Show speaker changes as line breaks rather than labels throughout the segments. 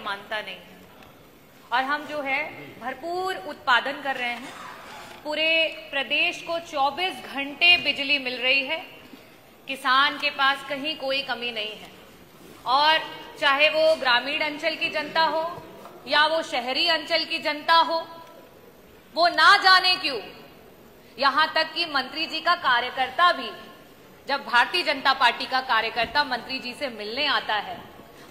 असमानता नहीं है और हम जो है भरपूर उत्पादन कर रहे हैं। पूरे प्रदेश को 24 घंटे बिजली मिल रही है, किसान के पास कहीं कोई कमी नहीं है। और चाहे वो ग्रामीण अंचल की जनता हो या वो शहरी अंचल की जनता हो, वो ना जाने क्यों यहां तक कि मंत्री जी का कार्यकर्ता भी, जब भारतीय जनता पार्टी का कार्यकर्ता मंत्री जी से मिलने आता है,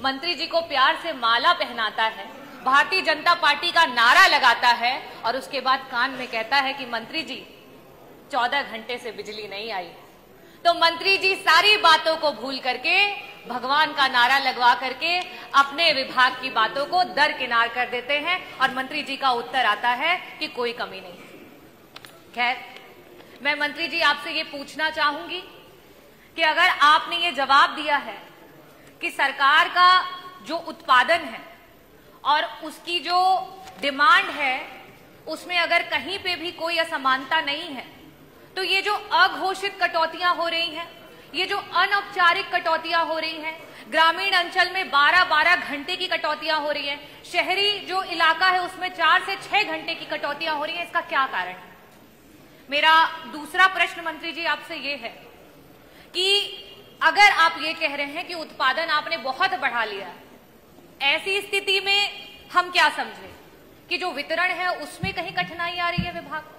मंत्री जी को प्यार से माला पहनाता है, भारतीय जनता पार्टी का नारा लगाता है और उसके बाद कान में कहता है कि मंत्री जी 14 घंटे से बिजली नहीं आई, तो मंत्री जी सारी बातों को भूल करके भगवान का नारा लगवा करके अपने विभाग की बातों को दरकिनार कर देते हैं और मंत्री जी का उत्तर आता है कि कोई कमी नहीं। खैर, मैं मंत्री जी आपसे ये पूछना चाहूंगी कि अगर आपने ये जवाब दिया है कि सरकार का जो उत्पादन है और उसकी जो डिमांड है उसमें अगर कहीं पे भी कोई असमानता नहीं है, तो ये जो अघोषित कटौतियां हो रही हैं, ये जो अनौपचारिक कटौतियां हो रही हैं, ग्रामीण अंचल में 12-12 घंटे की कटौतियां हो रही हैं, शहरी जो इलाका है उसमें 4 से 6 घंटे की कटौतियां हो रही हैं, इसका क्या कारण है? मेरा दूसरा प्रश्न मंत्री जी आपसे ये है कि अगर आप ये कह रहे हैं कि उत्पादन आपने बहुत बढ़ा लिया है, ऐसी स्थिति में हम क्या समझें कि जो वितरण है उसमें कहीं कठिनाई आ रही है विभाग को?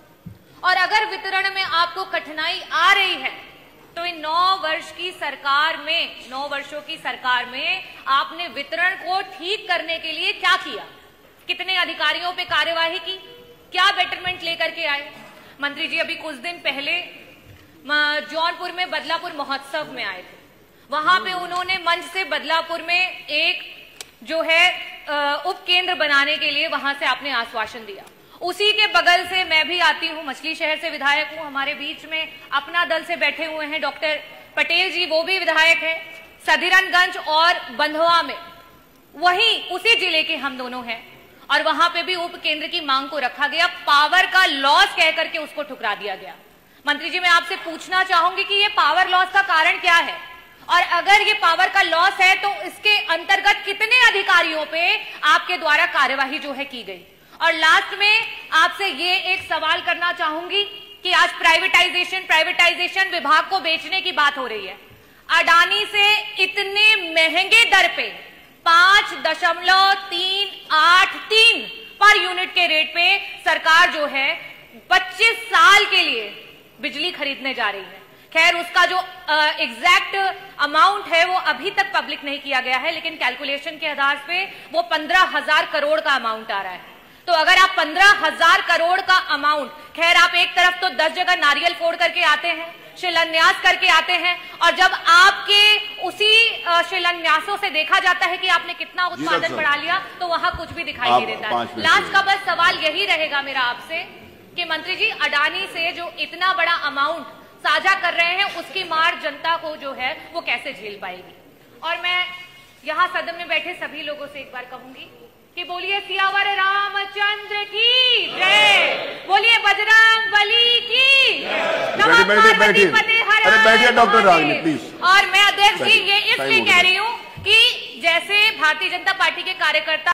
और अगर वितरण में आपको कठिनाई आ रही है तो इन 9 वर्षों की सरकार में आपने वितरण को ठीक करने के लिए क्या किया? कितने अधिकारियों पे कार्यवाही की? क्या बेटरमेंट लेकर के आए? मंत्री जी अभी कुछ दिन पहले जौनपुर में बदलापुर महोत्सव में आए थे, वहां पे उन्होंने मंच से बदलापुर में एक जो है उप केंद्र बनाने के लिए वहां से आपने आश्वासन दिया। उसी के बगल से मैं भी आती हूं, मछली शहर से विधायक हूं, हमारे बीच में अपना दल से बैठे हुए हैं डॉक्टर पटेल जी, वो भी विधायक है। सदीरनगंज और बंधवा में वहीं उसी जिले के हम दोनों हैं और वहां पे भी उप केंद्र की मांग को रखा गया, पावर का लॉस कह करके उसको ठुकरा दिया गया। मंत्री जी, मैं आपसे पूछना चाहूंगी कि ये पावर लॉस का कारण क्या है और अगर ये पावर का लॉस है तो इसके अंतर्गत कितने अधिकारियों पे आपके द्वारा कार्यवाही जो है की गई? और लास्ट में आपसे ये एक सवाल करना चाहूंगी कि आज प्राइवेटाइजेशन विभाग को बेचने की बात हो रही है। अडानी से इतने महंगे दर पे 5.383 पर यूनिट के रेट पे सरकार जो है 25 साल के लिए बिजली खरीदने जा रही है। खैर, उसका जो एग्जैक्ट अमाउंट है वो अभी तक पब्लिक नहीं किया गया है, लेकिन कैलकुलेशन के आधार पे वो 15,000 करोड़ का अमाउंट आ रहा है। तो अगर आप 15,000 करोड़ का अमाउंट, खैर आप एक तरफ तो 10 जगह नारियल फोड़ करके आते हैं, शिलान्यास करके आते हैं, और जब आपके उसी शिलान्यासों से देखा जाता है कि आपने कितना उत्पादन बढ़ा लिया तो वहां कुछ भी दिखाई नहीं देता है। लास्ट का बस सवाल यही रहेगा मेरा आपसे कि मंत्री जी, अडानी से जो इतना बड़ा अमाउंट साझा कर रहे हैं उसकी मार जनता को जो है वो कैसे झेल पाएगी? और मैं यहां सदन में बैठे सभी लोगों से एक बार कहूंगी कि बोलिए सियावर रामचंद्र की जय, बोलिए बजरंग बली की
बैठिए डॉक्टर रागनी प्लीज।
और मैं अध्यक्ष जी ये इसलिए कह रही हूं कि जैसे भारतीय जनता पार्टी के कार्यकर्ता